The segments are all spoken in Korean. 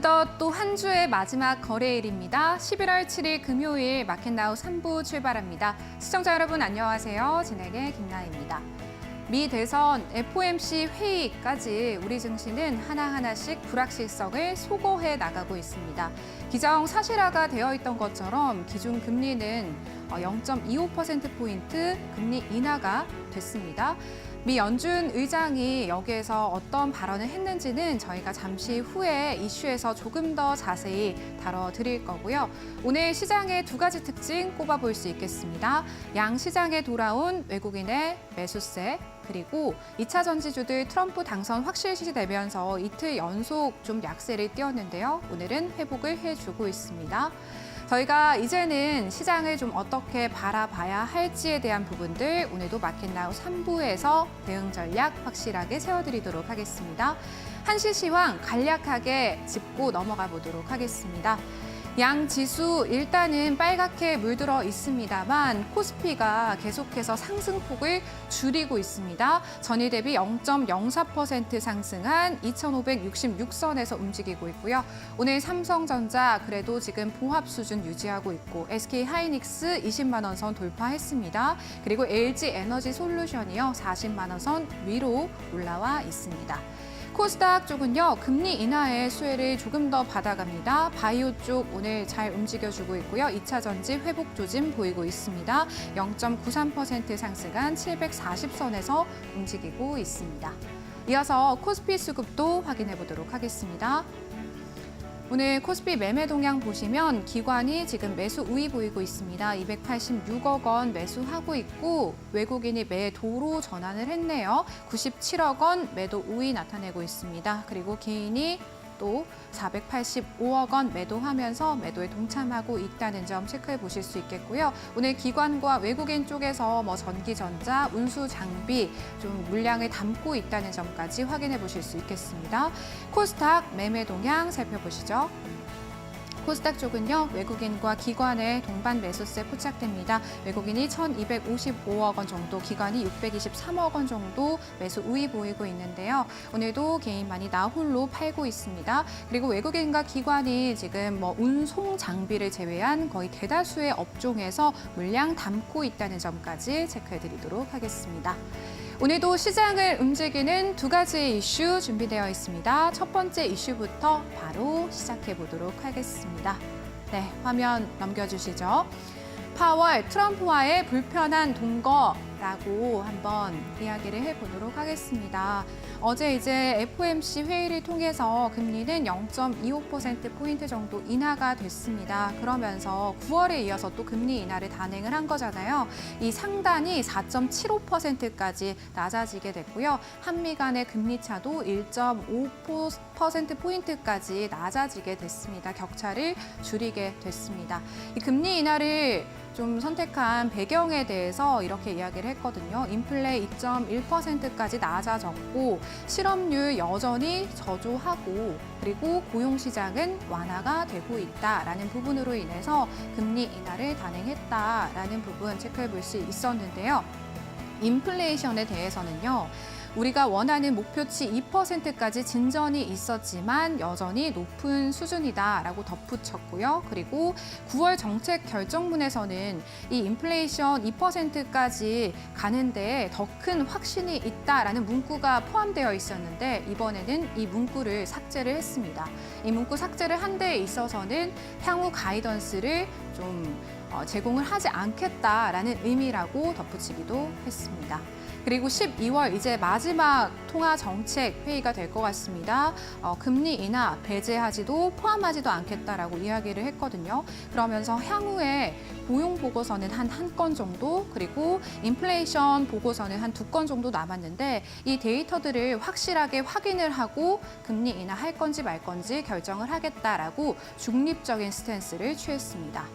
또 한 주의 마지막 거래일입니다. 11월 7일 금요일 마켓나우 3부 출발합니다. 시청자 여러분 안녕하세요. 진행의 김나희입니다. 미 대선 FOMC 회의까지 우리 증시는 하나하나씩 불확실성을 소거해 나가고 있습니다. 기정사실화가 되어 있던 것처럼 기준금리는 0.25%포인트 금리 인하가 됐습니다. 미 연준 의장이 여기에서 어떤 발언을 했는지는 저희가 잠시 후에 이슈에서 조금 더 자세히 다뤄드릴 거고요. 오늘 시장의 두 가지 특징 꼽아볼 수 있겠습니다. 양 시장에 돌아온 외국인의 매수세, 그리고 2차 전지주들 트럼프 당선 확실시되면서 이틀 연속 좀 약세를 띄었는데요. 오늘은 회복을 해주고 있습니다. 저희가 이제는 시장을 좀 어떻게 바라봐야 할지에 대한 부분들 오늘도 마켓나우 3부에서 대응 전략 확실하게 세워드리도록 하겠습니다. 한시 시황 간략하게 짚고 넘어가 보도록 하겠습니다. 양 지수 일단은 빨갛게 물들어 있습니다만 코스피가 계속해서 상승폭을 줄이고 있습니다. 전일 대비 0.04% 상승한 2,566선에서 움직이고 있고요. 오늘 삼성전자 그래도 지금 보합 수준 유지하고 있고 SK하이닉스 20만 원 선 돌파했습니다. 그리고 LG에너지솔루션이요 40만 원 선 위로 올라와 있습니다. 코스닥 쪽은요, 금리 인하의 수혜를 조금 더 받아갑니다. 바이오 쪽 오늘 잘 움직여주고 있고요. 2차 전지 회복 조짐 보이고 있습니다. 0.93% 상승한 740선에서 움직이고 있습니다. 이어서 코스피 수급도 확인해 보도록 하겠습니다. 오늘 코스피 매매 동향 보시면 기관이 지금 매수 우위 보이고 있습니다. 286억 원 매수하고 있고 외국인이 매도로 전환을 했네요. 97억 원 매도 우위 나타내고 있습니다. 그리고 개인이 또 485억 원 매도하면서 매도에 동참하고 있다는 점 체크해 보실 수 있겠고요. 오늘 기관과 외국인 쪽에서 전기전자, 운수 장비 좀 물량을 담고 있다는 점까지 확인해 보실 수 있겠습니다. 코스닥 매매 동향 살펴보시죠. 코스닥 쪽은요, 외국인과 기관의 동반 매수세 포착됩니다. 외국인이 1,255억 원 정도, 기관이 623억 원 정도 매수 우위 보이고 있는데요. 오늘도 개인만이 나홀로 팔고 있습니다. 그리고 외국인과 기관이 지금 운송 장비를 제외한 거의 대다수의 업종에서 물량 담고 있다는 점까지 체크해드리도록 하겠습니다. 오늘도 시장을 움직이는 두 가지 이슈 준비되어 있습니다. 첫 번째 이슈부터 바로 시작해 보도록 하겠습니다. 네, 화면 넘겨주시죠. 파월 트럼프와의 불편한 동거라고 한번 이야기를 해보도록 하겠습니다. 어제 이제 FOMC 회의를 통해서 금리는 0.25%포인트 정도 인하가 됐습니다. 그러면서 9월에 이어서 또 금리 인하를 단행을 한 거잖아요. 이 상단이 4.75%까지 낮아지게 됐고요. 한미 간의 금리 차도 1.5%포인트까지 낮아지게 됐습니다. 격차를 줄이게 됐습니다. 이 금리 인하를 좀 선택한 배경에 대해서 이렇게 이야기를 했거든요. 인플레 2.1%까지 낮아졌고 실업률 여전히 저조하고 그리고 고용시장은 완화가 되고 있다라는 부분으로 인해서 금리 인하를 단행했다라는 부분 체크해 볼 수 있었는데요. 인플레이션에 대해서는요. 우리가 원하는 목표치 2%까지 진전이 있었지만 여전히 높은 수준이다라고 덧붙였고요. 그리고 9월 정책 결정문에서는 이 인플레이션 2%까지 가는데 더 큰 확신이 있다라는 문구가 포함되어 있었는데 이번에는 이 문구를 삭제를 했습니다. 이 문구 삭제를 한 데 있어서는 향후 가이던스를 좀 제공을 하지 않겠다라는 의미라고 덧붙이기도 했습니다. 그리고 12월 이제 마지막 통화 정책 회의가 될 것 같습니다. 금리 인하 배제하지도 포함하지도 않겠다라고 이야기를 했거든요. 그러면서 향후에 고용 보고서는 한 건 정도, 그리고 인플레이션 보고서는 한 2건 정도 남았는데 이 데이터들을 확실하게 확인을 하고 금리 인하할 건지 말 건지 결정을 하겠다라고 중립적인 스탠스를 취했습니다.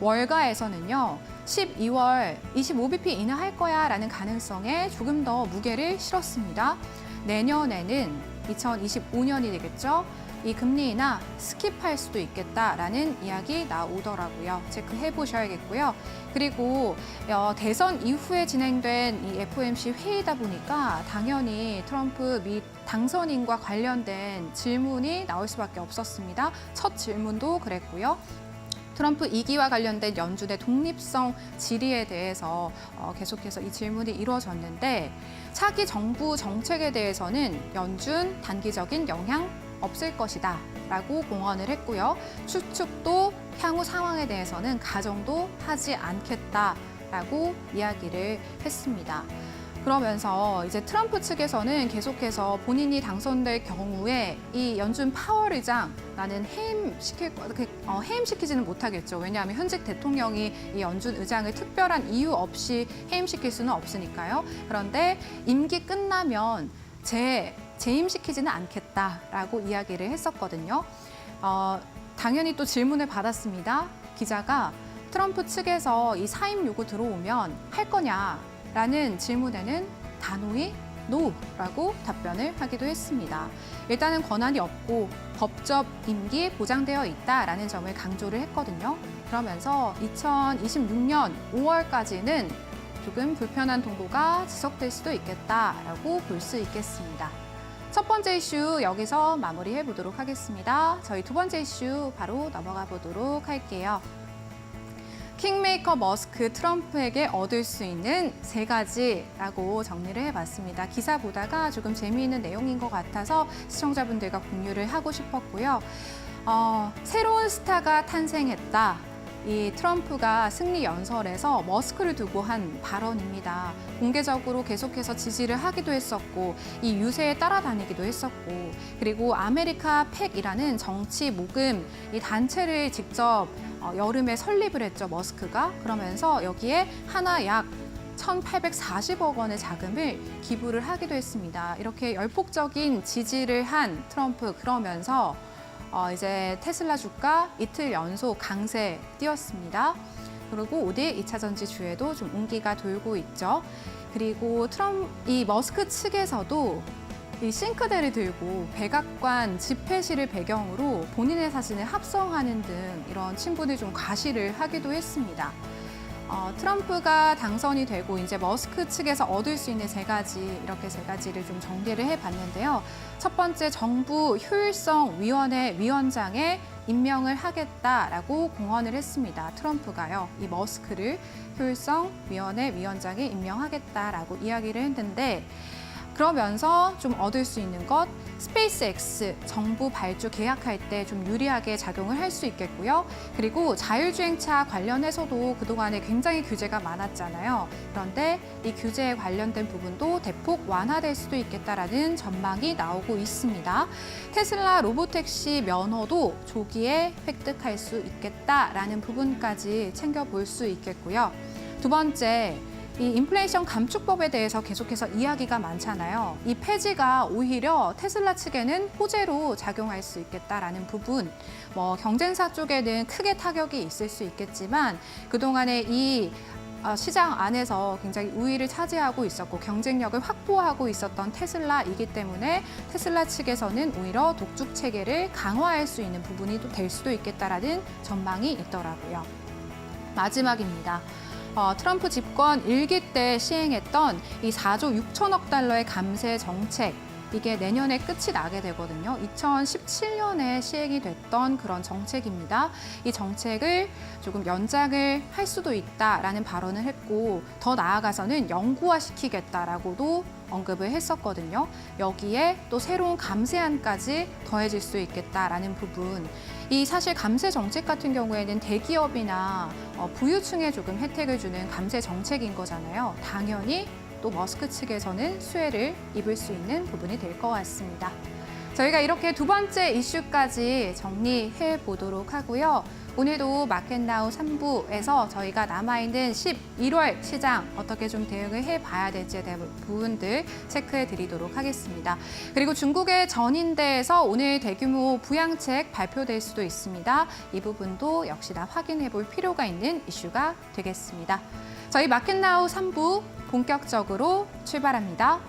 월가에서는요. 12월 25bp 인하할 거야 라는 가능성에 조금 더 무게를 실었습니다. 내년에는 2025년이 되겠죠. 이 금리 인하 스킵할 수도 있겠다라는 이야기 나오더라고요. 체크해 보셔야겠고요. 그리고 대선 이후에 진행된 이 FOMC 회의다 보니까 당연히 트럼프 미 당선인과 관련된 질문이 나올 수밖에 없었습니다. 첫 질문도 그랬고요. 트럼프 2기와 관련된 연준의 독립성 질의에 대해서 계속해서 이 질문이 이루어졌는데 차기 정부 정책에 대해서는 연준 단기적인 영향 없을 것이다 라고 공언을 했고요. 추측도 향후 상황에 대해서는 가정도 하지 않겠다라고 이야기를 했습니다. 그러면서 이제 트럼프 측에서는 계속해서 본인이 당선될 경우에 이 연준 파월 의장 나는 해임시키지는 못하겠죠. 왜냐하면 현직 대통령이 이 연준 의장을 특별한 이유 없이 해임시킬 수는 없으니까요. 그런데 임기 끝나면 재임시키지는 않겠다라고 이야기를 했었거든요. 당연히 또 질문을 받았습니다. 기자가 트럼프 측에서 이 사임 요구 들어오면 할 거냐? 라는 질문에는 단호히 NO라고 답변을 하기도 했습니다. 일단은 권한이 없고 법적 임기 보장되어 있다라는 점을 강조를 했거든요. 그러면서 2026년 5월까지는 조금 불편한 동고가 지속될 수도 있겠다라고 볼 수 있겠습니다. 첫 번째 이슈 여기서 마무리해 보도록 하겠습니다. 저희 두 번째 이슈 바로 넘어가 보도록 할게요. 킹메이커 머스크 트럼프에게 얻을 수 있는 3가지라고 정리를 해봤습니다. 기사 보다가 조금 재미있는 내용인 것 같아서 시청자분들과 공유를 하고 싶었고요. 새로운 스타가 탄생했다. 이 트럼프가 승리 연설에서 머스크를 두고 한 발언입니다. 공개적으로 계속해서 지지를 하기도 했었고 이 유세에 따라다니기도 했었고 그리고 아메리카 팩이라는 정치 모금 이 단체를 직접 여름에 설립을 했죠, 머스크가. 그러면서 여기에 하나 약 1,840억 원의 자금을 기부를 하기도 했습니다. 이렇게 열폭적인 지지를 한 트럼프 그러면서 이제 테슬라 주가 이틀 연속 강세 띄었습니다. 그리고 5대 2차 전지 주에도 좀 운기가 돌고 있죠. 그리고 이 머스크 측에서도 이 싱크대를 들고 백악관 집회실을 배경으로 본인의 사진을 합성하는 등 이런 친분을 좀 과시를 하기도 했습니다. 트럼프가 당선이 되고 이제 머스크 측에서 얻을 수 있는 3가지 이렇게 3가지를 좀 정리를 해봤는데요. 첫 번째 정부 효율성 위원회 위원장에 임명을 하겠다라고 공언을 했습니다. 트럼프가요. 이 머스크를 효율성 위원회 위원장에 임명하겠다라고 이야기를 했는데 그러면서 좀 얻을 수 있는 것, 스페이스X 정부 발주 계약할 때 좀 유리하게 작용을 할 수 있겠고요. 그리고 자율주행차 관련해서도 그동안에 굉장히 규제가 많았잖아요. 그런데 이 규제에 관련된 부분도 대폭 완화될 수도 있겠다라는 전망이 나오고 있습니다. 테슬라 로보택시 면허도 조기에 획득할 수 있겠다라는 부분까지 챙겨볼 수 있겠고요. 두 번째, 이 인플레이션 감축법에 대해서 계속해서 이야기가 많잖아요. 이 폐지가 오히려 테슬라 측에는 호재로 작용할 수 있겠다라는 부분, 경쟁사 쪽에는 크게 타격이 있을 수 있겠지만 그동안에 이 시장 안에서 굉장히 우위를 차지하고 있었고 경쟁력을 확보하고 있었던 테슬라이기 때문에 테슬라 측에서는 오히려 독주 체계를 강화할 수 있는 부분이 또 될 수도 있겠다라는 전망이 있더라고요. 마지막입니다. 트럼프 집권 1기 때 시행했던 이 4조 6천억 달러의 감세 정책, 이게 내년에 끝이 나게 되거든요. 2017년에 시행이 됐던 그런 정책입니다. 이 정책을 조금 연장을 할 수도 있다라는 발언을 했고 더 나아가서는 영구화시키겠다라고도 언급을 했었거든요. 여기에 또 새로운 감세안까지 더해질 수 있겠다라는 부분. 이 사실 감세 정책 같은 경우에는 대기업이나 부유층에 조금 혜택을 주는 감세 정책인 거잖아요. 당연히 또 머스크 측에서는 수혜를 입을 수 있는 부분이 될 것 같습니다. 저희가 이렇게 두 번째 이슈까지 정리해 보도록 하고요. 오늘도 마켓나우 3부에서 저희가 남아있는 11월 시장 어떻게 좀 대응을 해봐야 될지에 대한 부분들 체크해 드리도록 하겠습니다. 그리고 중국의 전인대에서 오늘 대규모 부양책 발표될 수도 있습니다. 이 부분도 역시나 확인해 볼 필요가 있는 이슈가 되겠습니다. 저희 마켓나우 3부 본격적으로 출발합니다.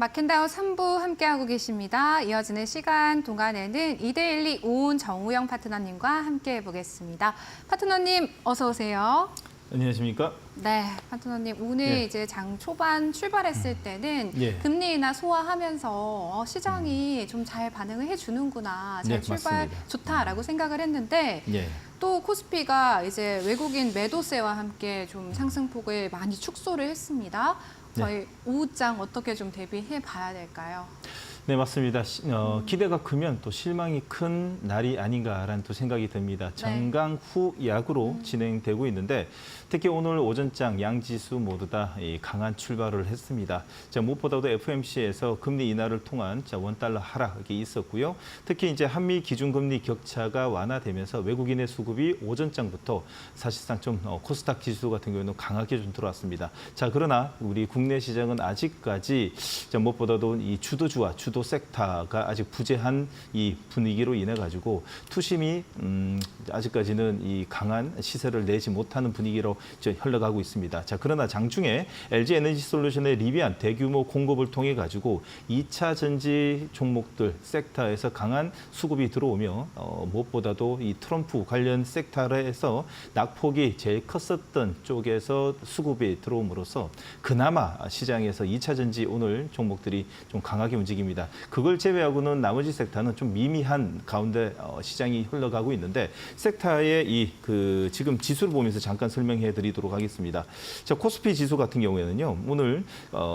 마켓다운 3부 함께하고 계십니다. 이어지는 시간 동안에는 이데일리 오은 정우영 파트너님과 함께 해보겠습니다. 파트너님 어서 오세요. 안녕하십니까? 네, 파트너님 오늘 이제 장 초반 출발했을 때는 금리 인하 소화하면서 시장이 좀 잘 반응을 해주는구나, 잘 출발 맞습니다. 좋다라고 생각을 했는데 또 코스피가 이제 외국인 매도세와 함께 좀 상승폭을 많이 축소를 했습니다. 저희 오후장 어떻게 좀 대비해 봐야 될까요? 네, 맞습니다. 기대가 크면 또 실망이 큰 날이 아닌가라는 또 생각이 듭니다. 정강 후 약으로 진행되고 있는데 특히 오늘 오전장 양지수 모두 다 강한 출발을 했습니다. 무엇보다도 FOMC에서 금리 인하를 통한 원달러 하락이 있었고요. 특히 이제 한미 기준금리 격차가 완화되면서 외국인의 수급이 오전장부터 사실상 좀 코스닥 지수 같은 경우에는 강하게 좀 들어왔습니다. 그러나 우리 국내 시장은 아직까지 무엇보다도 이 주도주와 주도 섹터가 아직 부재한 이 분위기로 인해 가지고 투심이 아직까지는 이 강한 시세를 내지 못하는 분위기로 흘러가고 있습니다. 그러나 장중에 LG 에너지솔루션의 리비안 대규모 공급을 통해 가지고 2차 전지 종목들 섹터에서 강한 수급이 들어오며 무엇보다도 이 트럼프 관련 섹터에서 낙폭이 제일 컸었던 쪽에서 수급이 들어옴으로써 그나마 시장에서 2차 전지 오늘 종목들이 좀 강하게 움직입니다. 그걸 제외하고는 나머지 섹터는 좀 미미한 가운데 시장이 흘러가고 있는데 섹터의 지금 지수를 보면서 잠깐 설명해 드리도록 하겠습니다. 코스피 지수 같은 경우에는요. 오늘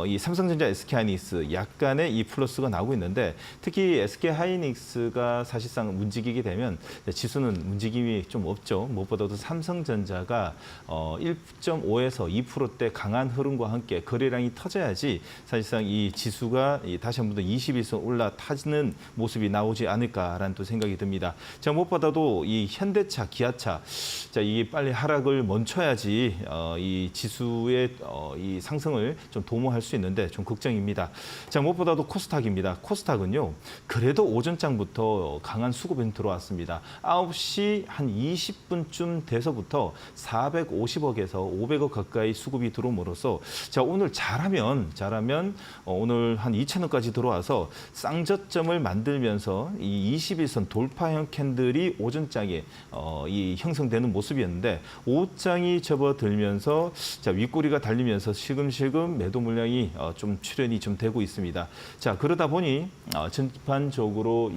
이 삼성전자, SK하이닉스 약간의 이 플러스가 나오고 있는데 특히 SK하이닉스가 사실상 움직이게 되면 지수는 움직임이 좀 없죠. 무엇보다도 삼성전자가 1.5에서 2%대 강한 흐름과 함께 거래량이 터져야지 사실상 이 지수가 다시 한 번 더 21선 올라타는 모습이 나오지 않을까라는 또 생각이 듭니다. 무엇보다도 이 현대차, 기아차 이게 빨리 하락을 멈춰야지 이 지수의 이 상승을 좀 도모할 수 있는데 좀 걱정입니다. 무엇보다도 코스닥입니다. 코스닥은요. 그래도 오전장부터 강한 수급이 들어왔습니다. 9시 한 20분쯤 돼서부터 450억에서 500억 가까이 수급이 들어옴으로써 오늘 잘하면 오늘 한 2,000원까지 들어와서 쌍저점을 만들면서 이 21선 돌파형 캔들이 오전장에 이 형성되는 모습이었는데 오후장이 접어들면서 윗꼬리가 달리면서 실금실금 매도 물량이 좀 출현이 좀 되고 있습니다. 그러다 보니 전반적으로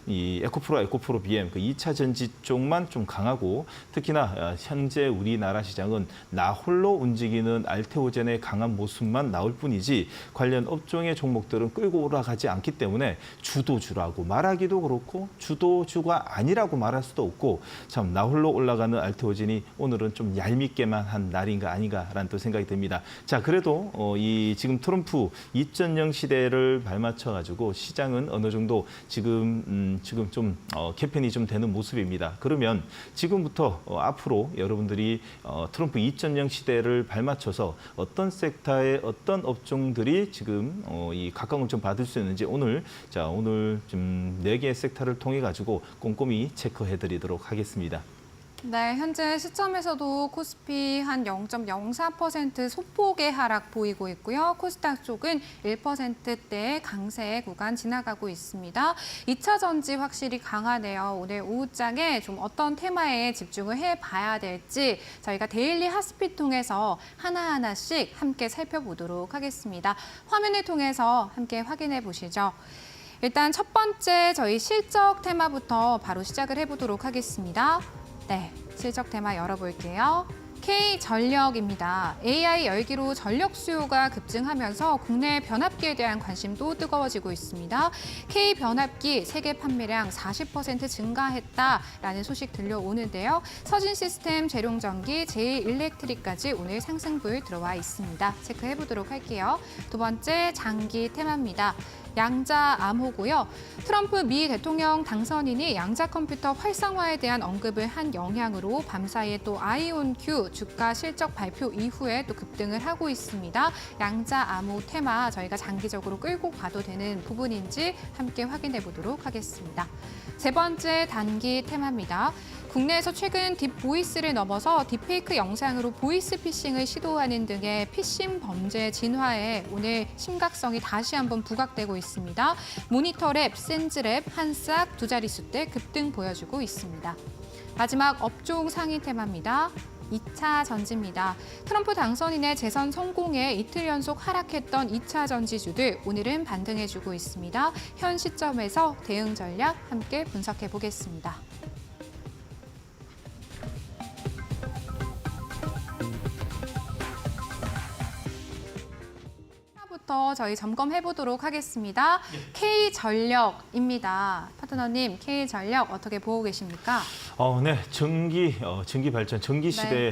이 에코프로 BM 그 2차 전지 쪽만 좀 강하고 특히나 현재 우리나라 시장은 나 홀로 움직이는 알테오젠의 강한 모습만 나올 뿐이지 관련 업종의 종목들은 끌고 올라가지 않기 때문에 주도주라고 말하기도 그렇고 주도주가 아니라고 말할 수도 없고 참 나 홀로 올라가는 알테오젠이 오늘은 좀 얄밉게만 한 날인가 아닌가라는 또 생각이 듭니다. 그래도 이 지금 트럼프 2.0 시대를 발맞춰 가지고 시장은 어느 정도 지금 좀 개편이 좀 되는 모습입니다. 그러면 지금부터 앞으로 여러분들이 트럼프 2.0 시대를 발맞춰서 어떤 섹터의 어떤 업종들이 지금 이 각광을 좀 받을 수 있는지 오늘 좀 4개의 섹터를 통해 가지고 꼼꼼히 체크해 드리도록 하겠습니다. 네, 현재 시점에서도 코스피 한 0.04% 소폭의 하락 보이고 있고요. 코스닥 쪽은 1%대의 강세 구간 지나가고 있습니다. 2차 전지 확실히 강하네요. 오늘 오후장에 좀 어떤 테마에 집중을 해봐야 될지 저희가 데일리 핫스핏 통해서 하나하나씩 함께 살펴보도록 하겠습니다. 화면을 통해서 함께 확인해 보시죠. 일단 첫 번째 저희 실적 테마부터 바로 시작을 해보도록 하겠습니다. 네, 실적 테마 열어볼게요. K전력입니다. AI 열기로 전력 수요가 급증하면서 국내 변압기에 대한 관심도 뜨거워지고 있습니다. K변압기 세계 판매량 40% 증가했다라는 소식 들려오는데요. 서진시스템, 재룡전기, 제일일렉트릭까지 오늘 상승불 들어와 있습니다. 체크해보도록 할게요. 두 번째 장기 테마입니다. 양자 암호고요. 트럼프 미 대통령 당선인이 양자 컴퓨터 활성화에 대한 언급을 한 영향으로 밤사이에 또 아이온큐 주가 실적 발표 이후에 또 급등을 하고 있습니다. 양자 암호 테마 저희가 장기적으로 끌고 가도 되는 부분인지 함께 확인해 보도록 하겠습니다. 세 번째 단기 테마입니다. 국내에서 최근 딥보이스를 넘어서 딥페이크 영상으로 보이스피싱을 시도하는 등의 피싱 범죄 진화에 오늘 심각성이 다시 한번 부각되고 있습니다. 모니터랩, 센즈랩, 한싹, 두 자릿수대 급등 보여주고 있습니다. 마지막 업종 상위 테마입니다. 2차 전지입니다. 트럼프 당선인의 재선 성공에 이틀 연속 하락했던 2차 전지주들 오늘은 반등해주고 있습니다. 현 시점에서 대응 전략 함께 분석해 보겠습니다. 부터 저희 점검해 보도록 하겠습니다. K전력입니다. 파트너님, K전력 어떻게 보고 계십니까? 네, 전기 발전, 전기 시대,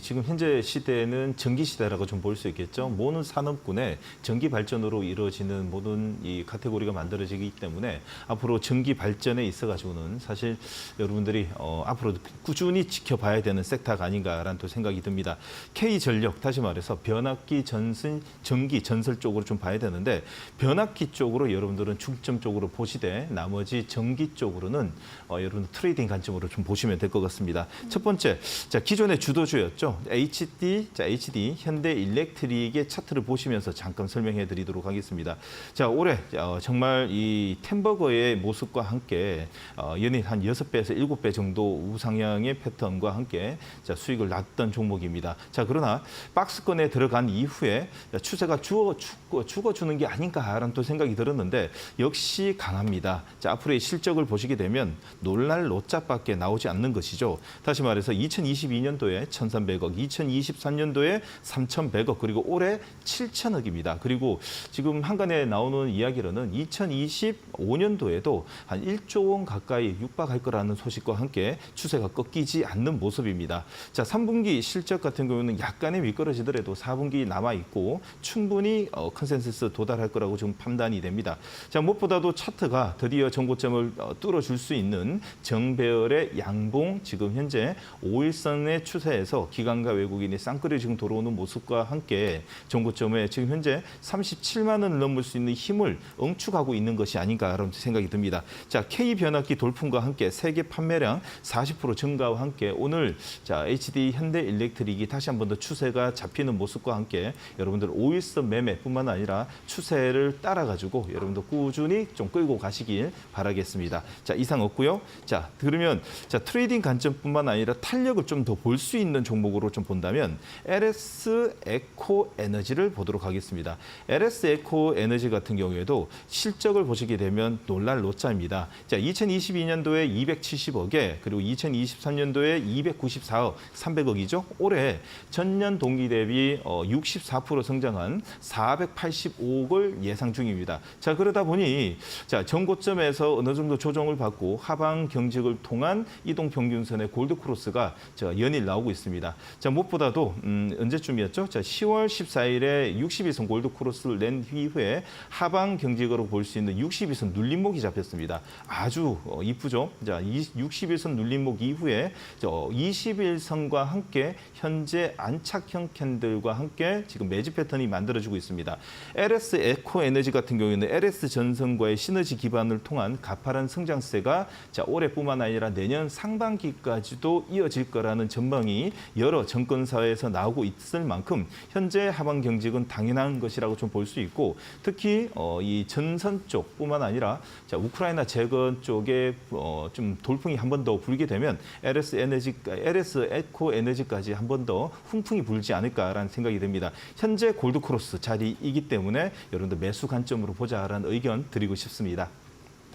지금 현재 시대는 전기 시대라고 좀 볼 수 있겠죠. 모든 산업군의 전기 발전으로 이루어지는 모든 이 카테고리가 만들어지기 때문에 앞으로 전기 발전에 있어가지고는 사실 여러분들이 앞으로 꾸준히 지켜봐야 되는 섹터가 아닌가라는 또 생각이 듭니다. K전력, 다시 말해서 변압기 전기 전설 쪽으로 좀 봐야 되는데 변압기 쪽으로 여러분들은 중점적으로 보시되 나머지 전기 쪽으로는 여러분 트레이딩 관점으로 좀 보시면 될 것 같습니다. 첫 번째, 자 기존의 주도주였죠. HD 현대 일렉트릭의 차트를 보시면서 잠깐 설명해 드리도록 하겠습니다. 자 올해 정말 이 템버거의 모습과 함께 연일 한 6배에서 7배 정도 우상향의 패턴과 함께 자 수익을 났던 종목입니다. 자 그러나 박스권에 들어간 이후에 추세가 죽어주는 게 아닌가라는 또 생각이 들었는데 역시 강합니다. 자 앞으로의 실적을 보시게 되면 놀랄 노짝밖에 나오지 않는 것이죠. 다시 말해서 2022년도에 1,300억, 2023년도에 3,100억, 그리고 올해 7,000억입니다. 그리고 지금 한간에 나오는 이야기로는 2025년도에도 한 1조 원 가까이 육박할 거라는 소식과 함께 추세가 꺾이지 않는 모습입니다. 자 3분기 실적 같은 경우는 약간의 미끄러지더라도 4분기 남아있고 충분히 컨센서스 도달할 거라고 지금 판단이 됩니다. 자 무엇보다도 차트가 드디어 전고점을 뚫어줄 수 있는 정배열의 양봉, 지금 현재 5일선의 추세에서 기관과 외국인이 쌍끌이 지금 들어오는 모습과 함께 전고점에 지금 현재 37만 원을 넘을 수 있는 힘을 응축하고 있는 것이 아닌가라는 생각이 듭니다. 자 K 변압기 돌풍과 함께 세계 판매량 40% 증가와 함께 오늘 자 HD 현대 일렉트릭이 다시 한 번 더 추세가 잡히는 모습과 함께 여러분들 5일선 매매뿐만 아니라 추세를 따라가지고 여러분들 꾸준히 좀 끌고 가시길 바라겠습니다. 자 이상 없고요. 자 그러면 자 트레이딩 관점뿐만 아니라 탄력을 좀 더 볼 수 있는 종목으로 좀 본다면 LS 에코 에너지를 보도록 하겠습니다. LS 에코 에너지 같은 경우에도 실적을 보시게 되면 놀랄 노짜입니다. 자 2022년도에 270억에 그리고 2023년도에 294억, 300억이죠. 올해 전년 동기 대비 64% 성장한 485억을 예상 중입니다. 자 그러다 보니 자 전고점에서 어느 정도 조정을 받고 하방 경직을 통한 이동 평균선의 골드 크로스가 연일 나오고 있습니다. 자 무엇보다도 언제쯤이었죠? 자 10월 14일에 60일선 골드 크로스를 낸 이후에 하방 경직으로 볼 수 있는 60일선 눌림목이 잡혔습니다. 아주 이쁘죠? 자 60일선 눌림목 이후에 20일선과 함께 현재 안착형 캔들과 함께 지금 매집 패턴이 만들어지고 있습니다. LS 에코 에너지 같은 경우에는 LS 전선과의 시너지 기반을 통한 가파른 성장세가 자 올해뿐만 아니라 내년 상반기까지도 이어질 거라는 전망이 여러 정권사에서 나오고 있을 만큼 현재 하방 경직은 당연한 것이라고 좀 볼 수 있고 특히 이 전선 쪽뿐만 아니라 자 우크라이나 재건 쪽에 좀 돌풍이 한 번 더 불게 되면 LS 에코 에너지까지 한 번 더 훈풍이 불지 않을까라는 생각이 듭니다. 현재 골드 크로스 자리이기 때문에 여러분들 매수 관점으로 보자라는 의견 드리고 싶습니다.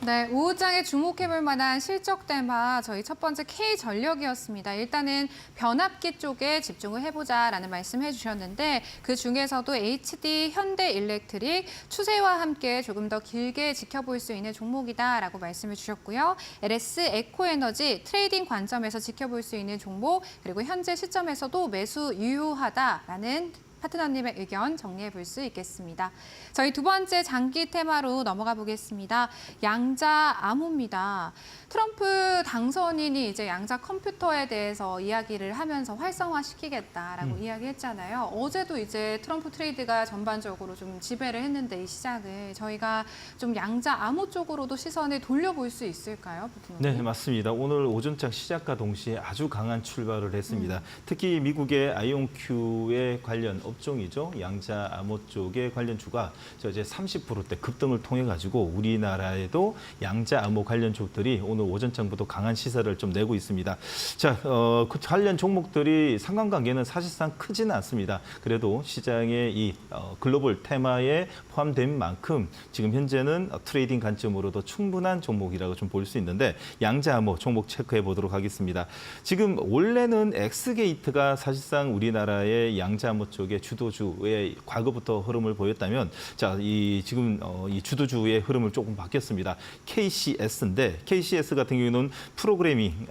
네, 오후장에 주목해볼 만한 실적 테마 저희 첫 번째 K전력이었습니다. 일단은 변압기 쪽에 집중을 해보자라는 말씀해 주셨는데 그 중에서도 HD 현대 일렉트릭 추세와 함께 조금 더 길게 지켜볼 수 있는 종목이다라고 말씀해 주셨고요. LS 에코에너지 트레이딩 관점에서 지켜볼 수 있는 종목 그리고 현재 시점에서도 매수 유효하다라는 파트너님의 의견 정리해 볼 수 있겠습니다. 저희 두 번째 장기 테마로 넘어가 보겠습니다. 양자 암호입니다. 트럼프 당선인이 이제 양자 컴퓨터에 대해서 이야기를 하면서 활성화시키겠다라고 이야기했잖아요. 어제도 이제 트럼프 트레이드가 전반적으로 좀 지배를 했는데 이 시장을 저희가 좀 양자 암호 쪽으로도 시선을 돌려볼 수 있을까요, 네, 맞습니다. 오늘 오전장 시작과 동시에 아주 강한 출발을 했습니다. 특히 미국의 아이온큐의 관련 업종이죠. 양자 암호 쪽의 관련주가 이제 30%대 급등을 통해 가지고 우리나라에도 양자 암호 관련 쪽들이 오늘 오전장부터 강한 시세를 좀 내고 있습니다. 자, 그 관련 종목들이 상관관계는 사실상 크지는 않습니다. 그래도 시장의 이 글로벌 테마에 포함된 만큼 지금 현재는 트레이딩 관점으로도 충분한 종목이라고 좀 볼 수 있는데 양자 암호 종목 체크해 보도록 하겠습니다. 지금 원래는 엑스게이트가 사실상 우리나라의 양자 암호 쪽의 주도주의 과거부터 흐름을 보였다면 자, 이 지금 이 주도주의 흐름을 조금 바뀌었습니다. KCS인데 KCS 같은 경우는 프로그래밍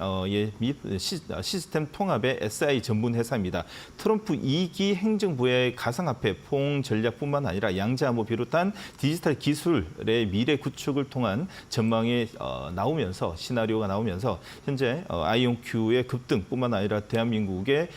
및 시스템 통합의 SI 전문 회사입니다. 트럼프 2기 행정부의 가상화폐 포용 전략뿐만 아니라 양자 암호 비롯한 디지털 기술의 미래 구축을 통한 전망이 나오면서 시나리오가 나오면서 현재 아이온큐의 급등뿐만 아니라 대한민국의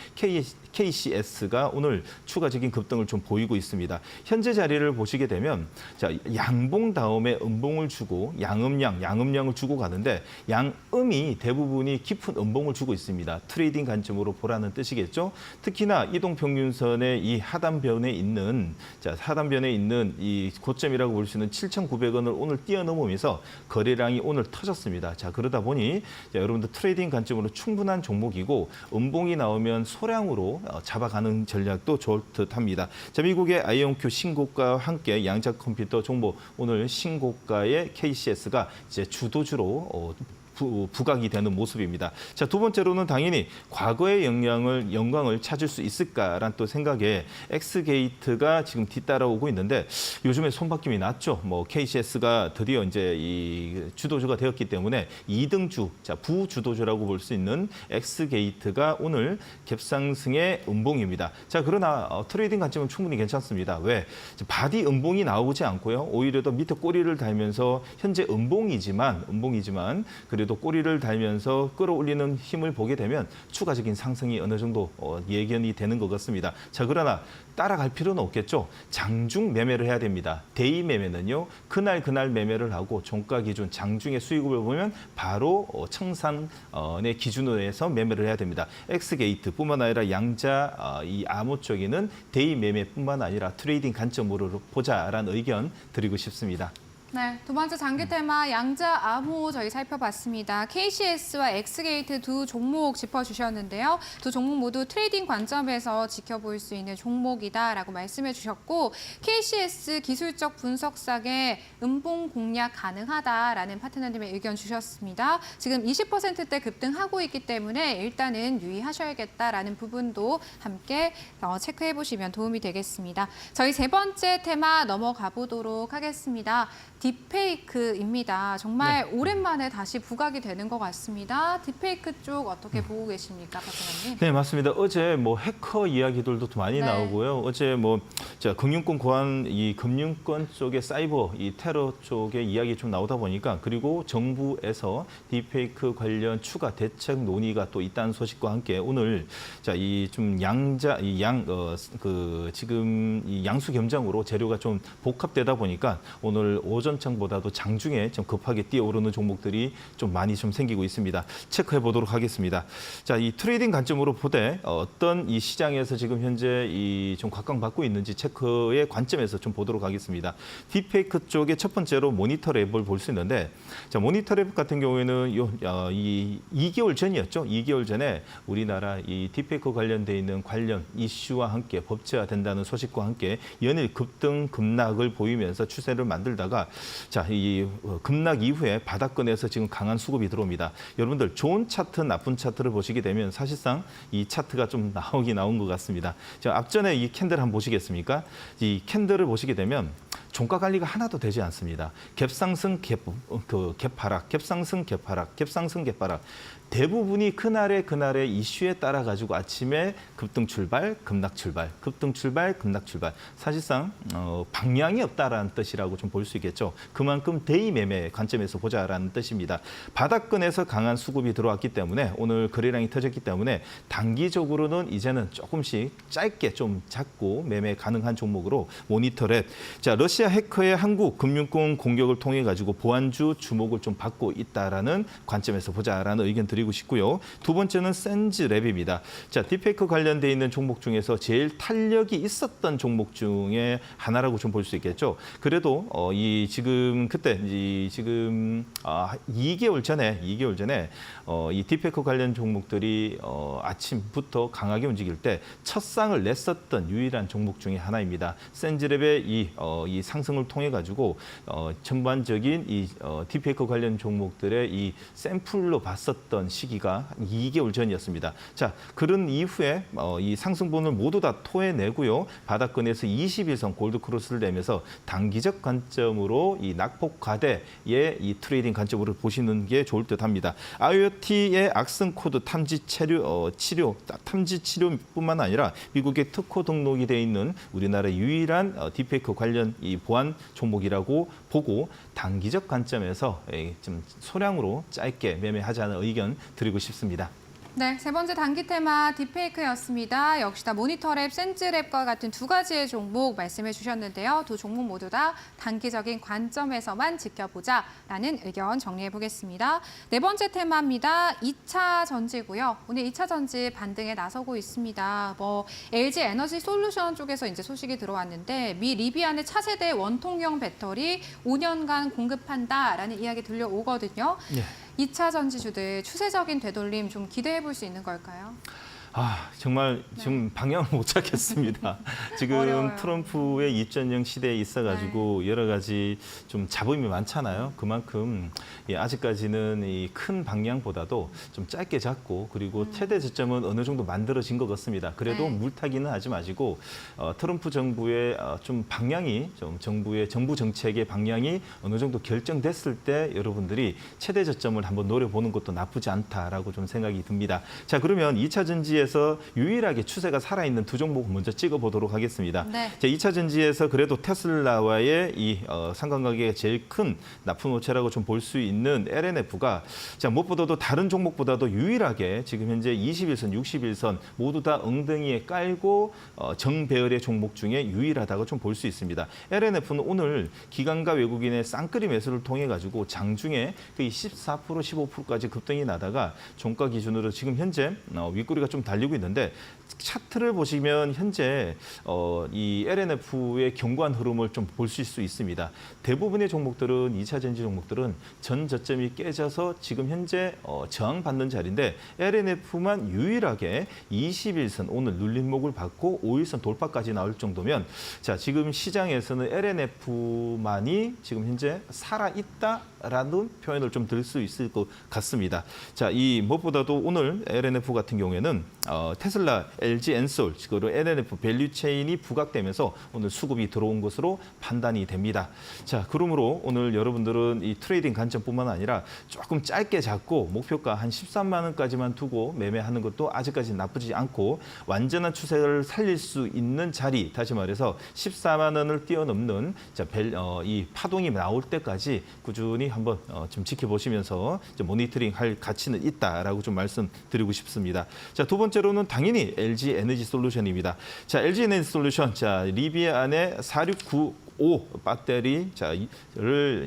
KCS가 오늘 추가적인 급등을 좀 보이고 있습니다. 현재 자리를 보시게 되면 자, 양봉 다음에 음봉을 주고 양음량을 주고 가는데 양음이 대부분이 깊은 음봉을 주고 있습니다. 트레이딩 관점으로 보라는 뜻이겠죠. 특히나 이동평균선의 이 하단변에 있는 이 고점이라고 볼 수 있는 7,900원을 오늘 뛰어넘으면서 거래량이 오늘 터졌습니다. 자, 그러다 보니 자, 여러분들 트레이딩 관점으로 충분한 종목이고 음봉이 나오면 소량으로 잡아가는 전략도 좋을 듯합니다. 자, 미국의 아이온큐 신고가와 함께 양자 컴퓨터 종목 오늘 신고가의 KCS가 이제 주도주로 부각이 되는 모습입니다. 자, 두 번째로는 당연히 과거의 영광을 찾을 수 있을까라는 또 생각에 엑스게이트가 지금 뒤따라오고 있는데 요즘에 손바뀜이 났죠. 뭐 KCS가 드디어 이제 이 주도주가 되었기 때문에 2등주, 자, 부주도주라고 볼 수 있는 엑스게이트가 오늘 갭상승의 음봉입니다. 자, 그러나 트레이딩 관점은 충분히 괜찮습니다. 왜? 바디 음봉이 나오지 않고요. 오히려 더 밑에 꼬리를 달면서 현재 음봉이지만 그래도 꼬리를 달면서 끌어올리는 힘을 보게 되면 추가적인 상승이 어느 정도 예견이 되는 것 같습니다. 자, 그러나 따라갈 필요는 없겠죠. 장중 매매를 해야 됩니다. 데이 매매는요. 그날 매매를 하고 종가 기준 장중의 수익을 보면 바로 청산의 기준으로 해서 매매를 해야 됩니다. 엑스게이트뿐만 아니라 양자 이 암호 쪽에는 데이 매매뿐만 아니라 트레이딩 관점으로 보자라는 의견 드리고 싶습니다. 네, 두 번째 장기 테마 양자 암호 저희 살펴봤습니다. KCS와 엑스게이트 두 종목 짚어주셨는데요. 두 종목 모두 트레이딩 관점에서 지켜볼 수 있는 종목이다라고 말씀해 주셨고 KCS 기술적 분석상에 음봉 공략 가능하다라는 파트너님의 의견 주셨습니다. 지금 20%대 급등하고 있기 때문에 일단은 유의하셔야겠다라는 부분도 함께 체크해 보시면 도움이 되겠습니다. 저희 세 번째 테마 넘어가 보도록 하겠습니다. 딥페이크입니다. 정말 오랜만에 다시 부각이 되는 것 같습니다. 딥페이크 쪽 어떻게 보고 계십니까, 박사님? 네, 맞습니다. 어제 뭐 해커 이야기들도 많이 나오고요. 어제 뭐 금융권 고안 이 금융권 쪽의 사이버 이 테러 쪽의 이야기 좀 나오다 보니까 그리고 정부에서 딥페이크 관련 추가 대책 논의가 또 있다는 소식과 함께 오늘 자, 이 좀 지금 이 양수 겸장으로 재료가 좀 복합되다 보니까 오늘 오전장보다도 장중에 좀 급하게 뛰어오르는 종목들이 좀 많이 좀 생기고 있습니다. 체크해 보도록 하겠습니다. 자, 이 트레이딩 관점으로 보되 어떤 이 시장에서 지금 현재 이 좀 각광받고 있는지 체크의 관점에서 좀 보도록 하겠습니다. 딥페이크 쪽에 첫 번째로 모니터 랩을 볼 수 있는데, 자, 모니터 랩 같은 경우에는 이 2개월 전이었죠. 2개월 전에 우리나라 이 딥페이크 관련돼 있는 관련 이슈와 함께 법제화된다는 소식과 함께 연일 급등 급락을 보이면서 추세를 만들다가 자, 이 급락 이후에 바닥권에서 지금 강한 수급이 들어옵니다. 여러분들 좋은 차트, 나쁜 차트를 보시게 되면 사실상 이 차트가 좀 나온 것 같습니다. 자, 앞전에 이 캔들 한번 보시겠습니까? 이 캔들을 보시게 되면 종가 관리가 하나도 되지 않습니다. 갭상승, 갭하락, 갭상승, 갭하락, 갭상승, 갭하락. 대부분이 그날의 이슈에 따라 가지고 아침에 급등 출발, 급락 출발, 급등 출발, 급락 출발. 사실상 방향이 없다라는 뜻이라고 좀 볼 수 있겠죠. 그만큼 대의 매매 관점에서 보자라는 뜻입니다. 바닥권에서 강한 수급이 들어왔기 때문에 오늘 거래량이 터졌기 때문에 단기적으로는 이제는 조금씩 짧게 좀 잡고 매매 가능한 종목으로 모니터랩. 자, 러시아 해커의 한국 금융권 공격을 통해 가지고 보안주 주목을 좀 받고 있다라는 관점에서 보자라는 의견 드리고 싶고요. 두 번째는 센즈랩입니다. 자, 딥페이크 관련돼 있는 종목 중에서 제일 탄력이 있었던 종목 중에 하나라고 좀 볼 수 있겠죠. 그래도 지금 2개월 전에 이 딥페이크 관련 종목들이 아침부터 강하게 움직일 때 첫 상을 냈었던 유일한 종목 중에 하나입니다. 센즈랩의 이 상승을 통해 가지고 전반적인 이 딥페이크 관련 종목들의 이 샘플로 봤었던 시기가 2개월 전이었습니다. 자, 그런 이후에 이 상승분을 모두 다 토해내고요. 바닥권에서 21선 골드크로스를 내면서 단기적 관점으로 이 낙폭 과대의 이 트레이딩 관점으로 보시는 게 좋을 듯합니다. IoT의 악성 코드 탐지 치료뿐만 아니라 미국의 특허 등록이 돼 있는 우리나라 유일한 딥페이크 관련 이 보안 종목이라고 보고 단기적 관점에서 좀 소량으로 짧게 매매하자는 의견 드리고 싶습니다. 네, 세 번째 단기 테마 딥페이크였습니다. 역시나 모니터랩, 센즈랩과 같은 두 가지의 종목 말씀해 주셨는데요. 두 종목 모두 다 단기적인 관점에서만 지켜보자라는 의견 정리해 보겠습니다. 네 번째 테마입니다. 2차 전지고요. 오늘 2차 전지 반등에 나서고 있습니다. LG 에너지 솔루션 쪽에서 이제 소식이 들어왔는데 미 리비안의 차세대 원통형 배터리 5년간 공급한다라는 이야기 들려오거든요. 네. 2차 전지주들 추세적인 되돌림 좀 기대해 볼 수 있는 걸까요? 정말 지금 방향을 못 찾겠습니다. 지금 어려워요. 트럼프의 2.0 시대에 있어가지고 여러 가지 좀 잡음이 많잖아요. 그만큼 아직까지는 이 큰 방향보다도 좀 짧게 잡고 그리고 최대 저점은 어느 정도 만들어진 것 같습니다. 그래도 네. 물타기는 하지 마시고 트럼프 정부의 좀 방향이 정부 정책의 방향이 어느 정도 결정됐을 때 여러분들이 최대 저점을 한번 노려보는 것도 나쁘지 않다라고 좀 생각이 듭니다. 자, 그러면 2차 전지에서 유일하게 추세가 살아있는 두 종목 먼저 찍어보도록 하겠습니다. 네. 자, 2차 전지에서 그래도 테슬라와의 이 상관관계가 제일 큰 납품업체라고 좀 볼 수 있는 LNF가 자, 무엇보다도 다른 종목보다도 유일하게 지금 현재 21선, 61선 모두 다 엉덩이에 깔고 정배열의 종목 중에 유일하다고 좀 볼 수 있습니다. LNF는 오늘 기관과 외국인의 쌍끌이 매수를 통해 가지고 장중에 거의 14%, 15%까지 급등이 나다가 종가 기준으로 지금 현재 윗꼬리가 좀 달리고 있는데 차트를 보시면 현재 이 LNF의 견고한 흐름을 좀 보실 수 있습니다. 대부분의 종목들은 2차 전지 종목들은 전 저점이 깨져서 지금 현재 저항받는 자리인데 LNF만 유일하게 21선 오늘 눌림목을 받고 5일선 돌파까지 나올 정도면 자, 지금 시장에서는 LNF만이 지금 현재 살아있다라는 표현을 좀 들 수 있을 것 같습니다. 자, 이 무엇보다도 오늘 LNF 같은 경우에는 테슬라, LG 엔솔, 그리고 LNF 밸류 체인이 부각되면서 오늘 수급이 들어온 것으로 판단이 됩니다. 자, 그러므로 오늘 여러분들은 이 트레이딩 관점뿐만 아니라 조금 짧게 잡고 목표가 한 13만 원까지만 두고 매매하는 것도 아직까지 나쁘지 않고 완전한 추세를 살릴 수 있는 자리, 다시 말해서 14만 원을 뛰어넘는 이 파동이 나올 때까지 꾸준히 한번 좀 지켜보시면서 모니터링 할 가치는 있다라고 좀 말씀드리고 싶습니다. 자, 두 번째로는 당연히 LG 에너지 솔루션입니다. 자, LG 에너지 솔루션, 자, 리비안의 4695 배터리를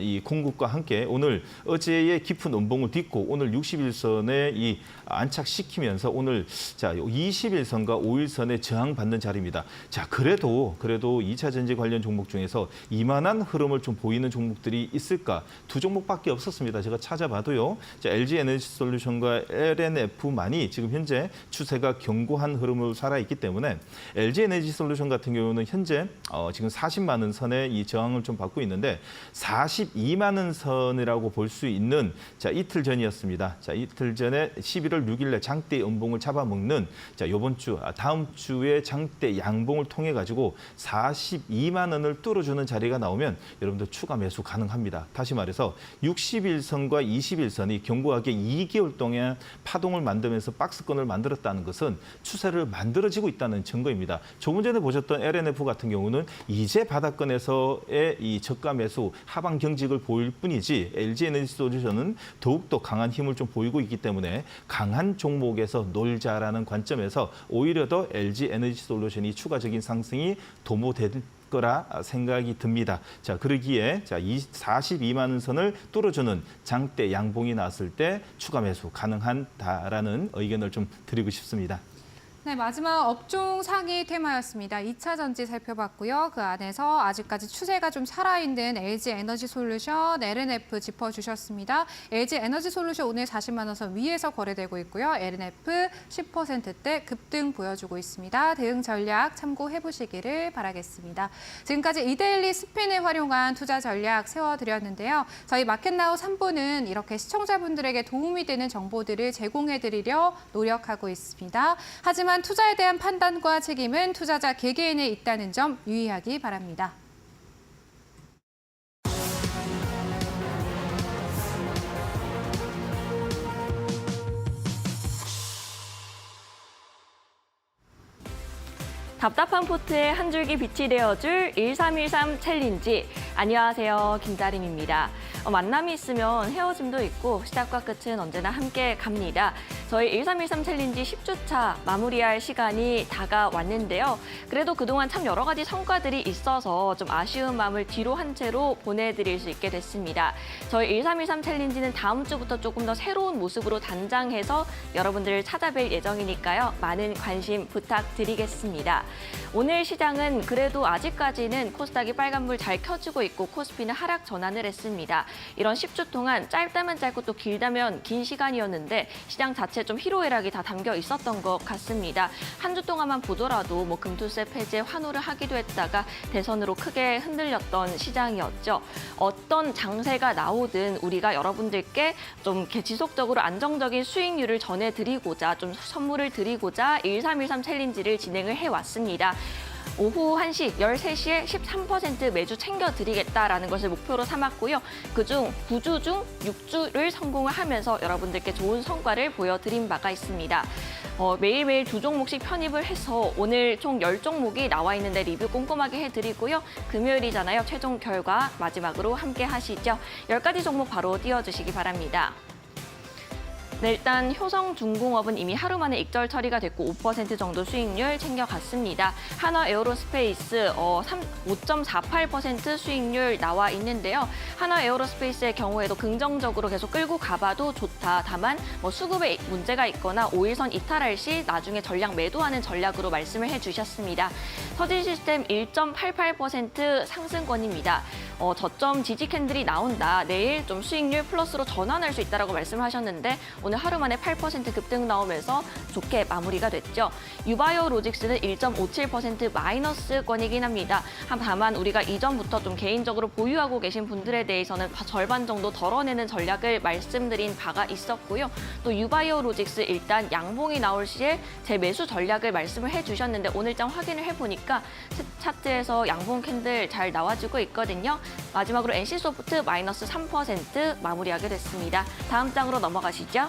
이 공급과 함께 오늘 어제의 깊은 음봉을 딛고 오늘 61선에 이 안착시키면서 오늘 자 21선과 5일선에 저항받는 자리입니다. 자, 그래도 2차 전지 관련 종목 중에서 이만한 흐름을 좀 보이는 종목들이 있을까? 두 종목밖에 없었습니다. 제가 찾아봐도요. 자, LG 에너지 솔루션과 LNF만이 지금 현재 추세가 견고한 흐름을 살아있기 때문에 LG 에너지 솔루션 같은 경우는 현재 지금 40만 원 선에 원의 이 저항을 좀 받고 있는데 42만 원 선이라고 볼 수 있는 자 이틀 전이었습니다. 자 이틀 전에 11월 6일에 장대 연봉을 잡아먹는 자 이번 주 다음 주에 장대 양봉을 통해 가지고 42만 원을 뚫어주는 자리가 나오면 여러분들 추가 매수 가능합니다. 다시 말해서 60일선과 20일선이 견고하게 2개월 동안 파동을 만들면서 박스권을 만들었다는 것은 추세를 만들어지고 있다는 증거입니다. 조금 전에 보셨던 LNF 같은 경우는 이제 바닥권에서의 이 저가 매수 하방 경직을 보일 뿐이지 LG 에너지 솔루션은 더욱더 강한 힘을 좀 보이고 있기 때문에 강한 종목에서 놀자라는 관점에서 오히려 더 LG 에너지 솔루션이 추가적인 상승이 도모될 거라 생각이 듭니다. 자, 그러기에 자, 42만 원 선을 뚫어주는 장대 양봉이 나왔을 때 추가 매수 가능하다라는 의견을 좀 드리고 싶습니다. 네, 마지막 업종 상위 테마였습니다. 2차 전지 살펴봤고요. 그 안에서 아직까지 추세가 좀 살아있는 LG 에너지 솔루션, LNF 짚어주셨습니다. LG 에너지 솔루션 오늘 40만 원 선 위에서 거래되고 있고요. LNF 10%대 급등 보여주고 있습니다. 대응 전략 참고해보시기를 바라겠습니다. 지금까지 이데일리 스핀을 활용한 투자 전략 세워드렸는데요. 저희 마켓나우 3부는 이렇게 시청자분들에게 도움이 되는 정보들을 제공해드리려 노력하고 있습니다. 하지만 투자에 대한 판단과 책임은 투자자 개개인에 있다는 점 유의하기 바랍니다. 답답한 포트에 한 줄기 빛이 되어줄 1313 챌린지. 안녕하세요, 김다림입니다. 만남이 있으면 헤어짐도 있고 시작과 끝은 언제나 함께 갑니다. 저희 1313 챌린지 10주차 마무리할 시간이 다가왔는데요. 그래도 그동안 참 여러 가지 성과들이 있어서 좀 아쉬운 마음을 뒤로 한 채로 보내드릴 수 있게 됐습니다. 저희 1313 챌린지는 다음 주부터 조금 더 새로운 모습으로 단장해서 여러분들을 찾아뵐 예정이니까요. 많은 관심 부탁드리겠습니다. 오늘 시장은 그래도 아직까지는 코스닥이 빨간불 잘 켜지고 있고 코스피는 하락 전환을 했습니다. 이런 10주 동안 짧다면 짧고 또 길다면 긴 시간이었는데 시장 자체 좀 희로애락이 다 담겨 있었던 것 같습니다. 한 주 동안만 보더라도 금투세 폐지에 환호를 하기도 했다가 대선으로 크게 흔들렸던 시장이었죠. 어떤 장세가 나오든 우리가 여러분들께 좀 이렇게 지속적으로 안정적인 수익률을 전해드리고자 좀 선물을 드리고자 1313 챌린지를 진행을 해왔습니다. 오후 1시, 13시에 13% 매주 챙겨드리겠다라는 것을 목표로 삼았고요. 그중 9주 중 6주를 성공을 하면서 여러분들께 좋은 성과를 보여드린 바가 있습니다. 매일매일 2종목씩 편입을 해서 오늘 총 10종목이 나와 있는데 리뷰 꼼꼼하게 해드리고요. 금요일이잖아요. 최종 결과 마지막으로 함께 하시죠. 10가지 종목 바로 띄워주시기 바랍니다. 네, 일단 효성중공업은 이미 하루 만에 익절 처리가 됐고 5% 정도 수익률 챙겨갔습니다. 한화에어로스페이스 5.48% 수익률 나와 있는데요. 한화에어로스페이스의 경우에도 긍정적으로 계속 끌고 가봐도 좋다. 다만 수급에 문제가 있거나 5일선 이탈할 시 나중에 전략 매도하는 전략으로 말씀을 해주셨습니다. 서진시스템 1.88% 상승권입니다. 저점 지지 캔들이 나온다. 내일 좀 수익률 플러스로 전환할 수 있다라고 말씀하셨는데 오늘 하루 만에 8% 급등 나오면서 좋게 마무리가 됐죠. 유바이오 로직스는 1.57% 마이너스권이긴 합니다. 다만 우리가 이전부터 좀 개인적으로 보유하고 계신 분들에 대해서는 절반 정도 덜어내는 전략을 말씀드린 바가 있었고요. 또 유바이오 로직스 일단 양봉이 나올 시에 제 매수 전략을 말씀을 해주셨는데 오늘장 확인을 해보니까 차트에서 양봉 캔들 잘 나와주고 있거든요. 마지막으로 NC소프트 마이너스 3% 마무리하게 됐습니다. 다음 장으로 넘어가시죠.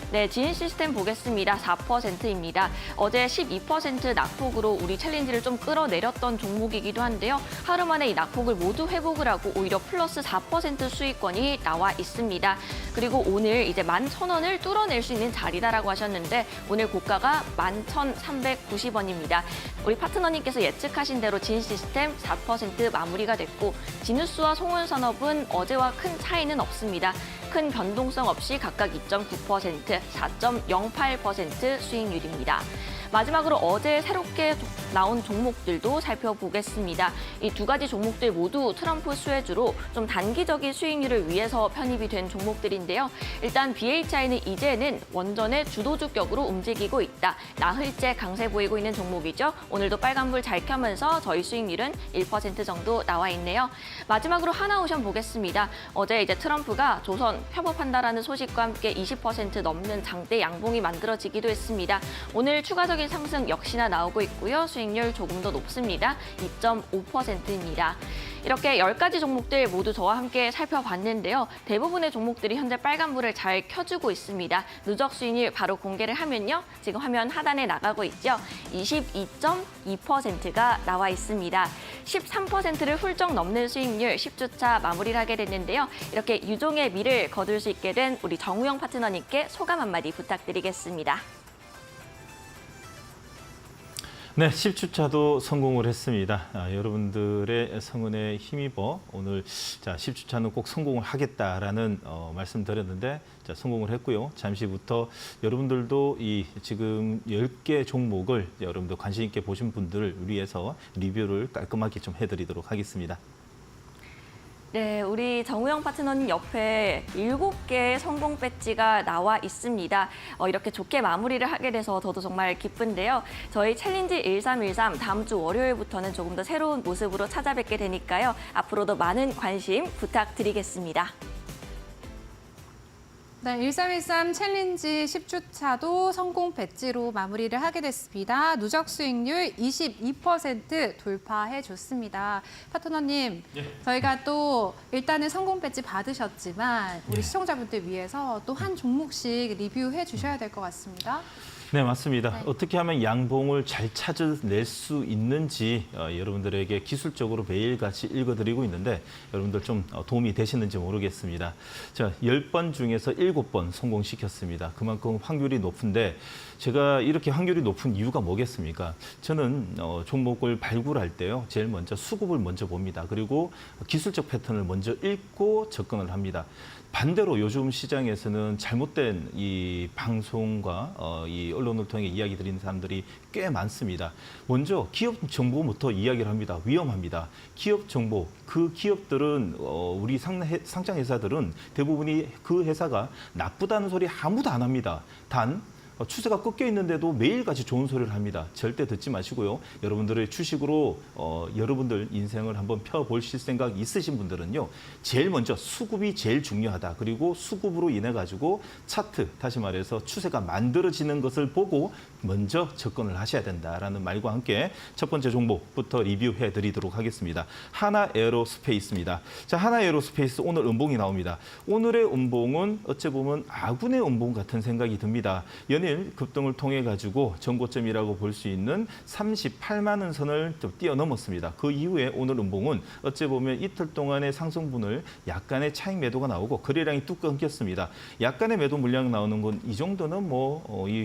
네, 지인시스템 보겠습니다. 4%입니다. 어제 12% 낙폭으로 우리 챌린지를 좀 끌어내렸던 종목이기도 한데요. 하루 만에 이 낙폭을 모두 회복을 하고 오히려 플러스 4% 수익권이 나와 있습니다. 그리고 오늘 이제 11,000원을 뚫어낼 수 있는 자리다라고 하셨는데 오늘 고가가 11,390원입니다. 우리 파트너님께서 예측하신 대로 지인시스템 4% 마무리가 됐고 진우스와 송은산업은 어제와 큰 차이는 없습니다. 큰 변동성 없이 각각 2.9%, 4.08% 수익률입니다. 마지막으로 어제 새롭게 나온 종목들도 살펴보겠습니다. 이 두 가지 종목들 모두 트럼프 수혜주로 좀 단기적인 수익률을 위해서 편입이 된 종목들인데요. 일단 BHI는 이제는 원전의 주도주격으로 움직이고 있다. 나흘째 강세 보이고 있는 종목이죠. 오늘도 빨간불 잘 켜면서 저희 수익률은 1% 정도 나와 있네요. 마지막으로 하나오션 보겠습니다. 어제 이제 트럼프가 조선 협업한다라는 소식과 함께 20% 넘는 장대 양봉이 만들어지기도 했습니다. 오늘 추가적인 상승 역시나 나오고 있고요. 수익률 조금 더 높습니다. 2.5%입니다. 이렇게 10가지 종목들 모두 저와 함께 살펴봤는데요. 대부분의 종목들이 현재 빨간불을 잘 켜주고 있습니다. 누적 수익률 바로 공개를 하면요. 지금 화면 하단에 나가고 있죠. 22.2%가 나와 있습니다. 13%를 훌쩍 넘는 수익률 10주차 마무리를 하게 됐는데요. 이렇게 유종의 미를 거둘 수 있게 된 우리 정우영 파트너님께 소감 한마디 부탁드리겠습니다. 네, 10주차도 성공을 했습니다. 여러분들의 성원에 힘입어 오늘 10주차는 꼭 성공을 하겠다라는 말씀 드렸는데 성공을 했고요. 잠시부터 여러분들도 이 지금 10개 종목을 여러분들 관심 있게 보신 분들을 위해서 리뷰를 깔끔하게 좀 해드리도록 하겠습니다. 네, 우리 정우영 파트너님 옆에 7개의 성공 배지가 나와 있습니다. 이렇게 좋게 마무리를 하게 돼서 저도 정말 기쁜데요. 저희 챌린지 1313 다음 주 월요일부터는 조금 더 새로운 모습으로 찾아뵙게 되니까요. 앞으로도 많은 관심 부탁드리겠습니다. 네, 1313 챌린지 10주차도 성공 배지로 마무리를 하게 됐습니다. 누적 수익률 22% 돌파해 줬습니다. 파트너님, 저희가 또 일단은 성공 배지 받으셨지만 우리 시청자분들 위해서 또 한 종목씩 리뷰해 주셔야 될 것 같습니다. 네, 맞습니다. 네. 어떻게 하면 양봉을 잘 찾아낼 수 있는지 여러분들에게 기술적으로 매일같이 읽어드리고 있는데 여러분들 좀 도움이 되시는지 모르겠습니다. 자, 10번 중에서 7번 성공시켰습니다. 그만큼 확률이 높은데 제가 이렇게 확률이 높은 이유가 뭐겠습니까? 저는 종목을 발굴할 때요. 제일 먼저 수급을 먼저 봅니다. 그리고 기술적 패턴을 먼저 읽고 접근을 합니다. 반대로 요즘 시장에서는 잘못된 이 방송과 이 언론을 통해 이야기 드리는 사람들이 꽤 많습니다. 먼저 기업 정보부터 이야기를 합니다. 위험합니다. 기업 정보, 그 기업들은 우리 상장 회사들은 대부분이 그 회사가 나쁘다는 소리 아무도 안 합니다. 단 추세가 꺾여 있는데도 매일같이 좋은 소리를 합니다. 절대 듣지 마시고요. 여러분들의 주식으로 여러분들 인생을 한번 펴보실 생각 있으신 분들은요. 제일 먼저 수급이 제일 중요하다. 그리고 수급으로 인해 가지고 차트, 다시 말해서 추세가 만들어지는 것을 보고 먼저 접근을 하셔야 된다라는 말과 함께 첫 번째 종목부터 리뷰해 드리도록 하겠습니다. 하나에어로스페이스입니다. 자, 하나에어로스페이스 오늘 음봉이 나옵니다. 오늘의 음봉은 어찌 보면 아군의 음봉 같은 생각이 듭니다. 연일 급등을 통해 가지고 전고점이라고 볼 수 있는 38만 원 선을 좀 뛰어넘었습니다. 그 이후에 오늘 음봉은 어찌 보면 이틀 동안의 상승분을 약간의 차익 매도가 나오고 거래량이 뚝 끊겼습니다. 약간의 매도 물량 나오는 건 이 정도는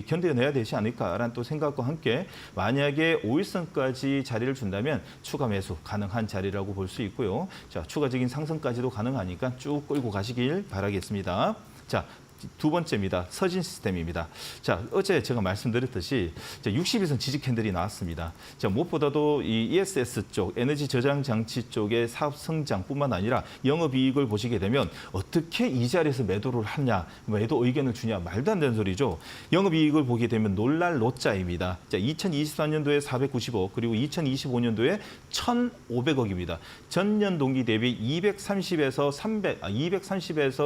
견뎌내야 되지 않을까라는 또 생각과 함께 만약에 5일선까지 자리를 준다면 추가 매수 가능한 자리라고 볼 수 있고요. 자, 추가적인 상승까지도 가능하니까 쭉 끌고 가시길 바라겠습니다. 자, 두 번째입니다. 서진 시스템입니다. 자, 어제 제가 말씀드렸듯이 60일선 지지 캔들이 나왔습니다. 자, 무엇보다도 이 ESS 쪽, 에너지 저장 장치 쪽의 사업 성장뿐만 아니라 영업이익을 보시게 되면 어떻게 이 자리에서 매도를 하냐, 매도 의견을 주냐, 말도 안 되는 소리죠. 영업이익을 보게 되면 놀랄 노자입니다. 자, 2024년도에 490억, 그리고 2025년도에 1,500억입니다. 전년 동기 대비 230에서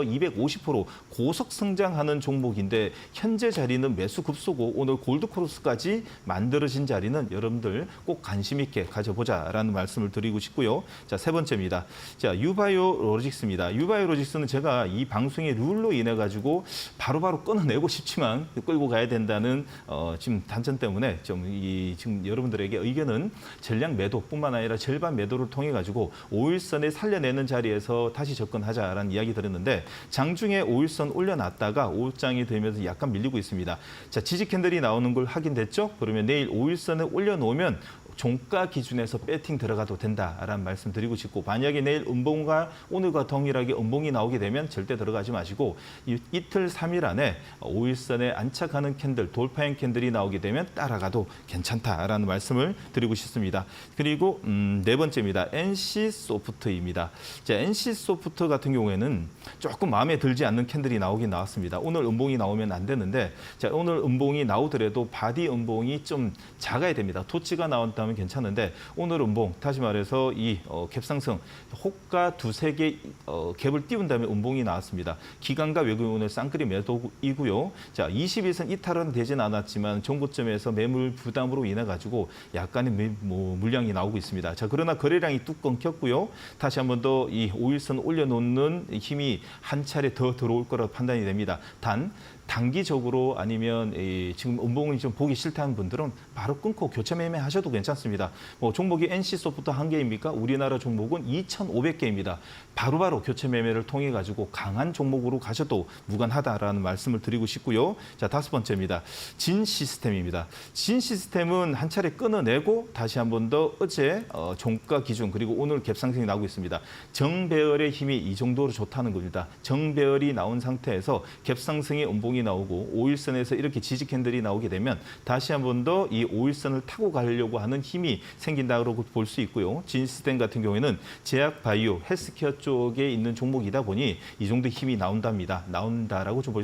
250% 고속 성장하는 종목인데 현재 자리는 매수 급소고 오늘 골드크로스까지 만들어진 자리는 여러분들 꼭 관심 있게 가져보자라는 말씀을 드리고 싶고요. 자, 세 번째입니다. 자, 유바이오로직스입니다. 유바이오로직스는 제가 이 방송의 룰로 인해 가지고 바로바로 끊어내고 싶지만 끌고 가야 된다는 지금 단점 때문에 지금 여러분들에게 의견은 전량 매도뿐만 아니라 절반 매도를 통해 가지고 5일선에 살려내는 자리에서 다시 접근하자라는 이야기 드렸는데 장중에 5일선 올려놨다가 5장이 되면서 약간 밀리고 있습니다. 자, 지지 캔들이 나오는 걸 확인됐죠? 그러면 내일 5일선에 올려놓으면 종가 기준에서 배팅 들어가도 된다라는 말씀 드리고 싶고 만약에 내일 음봉과 오늘과 동일하게 음봉이 나오게 되면 절대 들어가지 마시고 이틀 3일 안에 5일선에 안착하는 캔들, 돌파형 캔들이 나오게 되면 따라가도 괜찮다라는 말씀을 드리고 싶습니다. 그리고 네 번째입니다. NC소프트입니다. NC소프트 같은 경우에는 조금 마음에 들지 않는 캔들이 나오긴 나왔습니다. 오늘 음봉이 나오면 안 되는데 오늘 음봉이 나오더라도 바디 음봉이 좀 작아야 됩니다. 토치가 나온다면 괜찮은데 오늘 음봉 다시 말해서 이 갭상승 호가 두세 개 갭을 띄운 다음에 음봉이 나왔습니다. 기관과 외국인 오늘 쌍끌이 매도이고요. 21선 이탈은 되진 않았지만 정고점에서 매물 부담으로 인해 가지고 약간의 물량이 나오고 있습니다. 그러나 거래량이 뚝 끊겼고요. 다시 한 번 더 이 5일선 올려놓는 힘이 한 차례 더 들어올 거라 판단이 됩니다. 단 단기적으로 아니면 지금 음봉을 좀 보기 싫다는 분들은 바로 끊고 교체 매매하셔도 괜찮습니다. 종목이 NC소프트 한 개입니까? 우리나라 종목은 2,500개입니다. 바로바로 교체 매매를 통해 가지고 강한 종목으로 가셔도 무관하다라는 말씀을 드리고 싶고요. 다섯 번째입니다. 진시스템입니다. 진시스템은 한 차례 끊어내고 다시 한 번 더 어제 종가 기준 그리고 오늘 갭상승이 나오고 있습니다. 정배열의 힘이 이 정도로 좋다는 겁니다. 정배열이 나온 상태에서 갭상승의 음봉이 나오고 5일선에서 이렇게 지지 캔들이 나오게 되면 다시 한 번 더 이 5일선을 타고 가려고 하는 힘이 생긴다고 볼 수 있고요. 진시스템 같은 경우에는 제약 바이오, 헬스케어 쪽에 있는 종목이다 보니 이 정도 힘이 나온다라고 좀 볼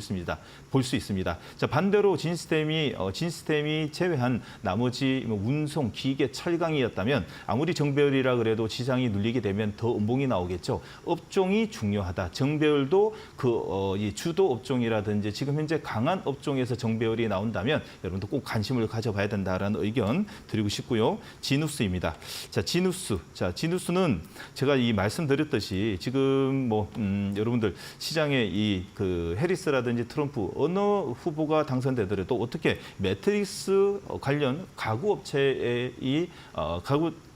수 있습니다. 반대로 진시스템이 제외한 나머지 운송, 기계, 철강이었다면 아무리 정배열이라 그래도 지장이 눌리게 되면 더 음봉이 나오겠죠. 업종이 중요하다. 정배열도 이 주도 업종이라든지 지금 현재 강한 업종에서 정배열이 나온다면 여러분도 꼭 관심을 가져봐야 된다라는 의견 드리고 싶고요. 지누스입니다. 지누스는 제가 말씀드렸듯이 지금 여러분들 시장에 해리스라든지 트럼프 어느 후보가 당선되더라도 어떻게 매트릭스 관련 가구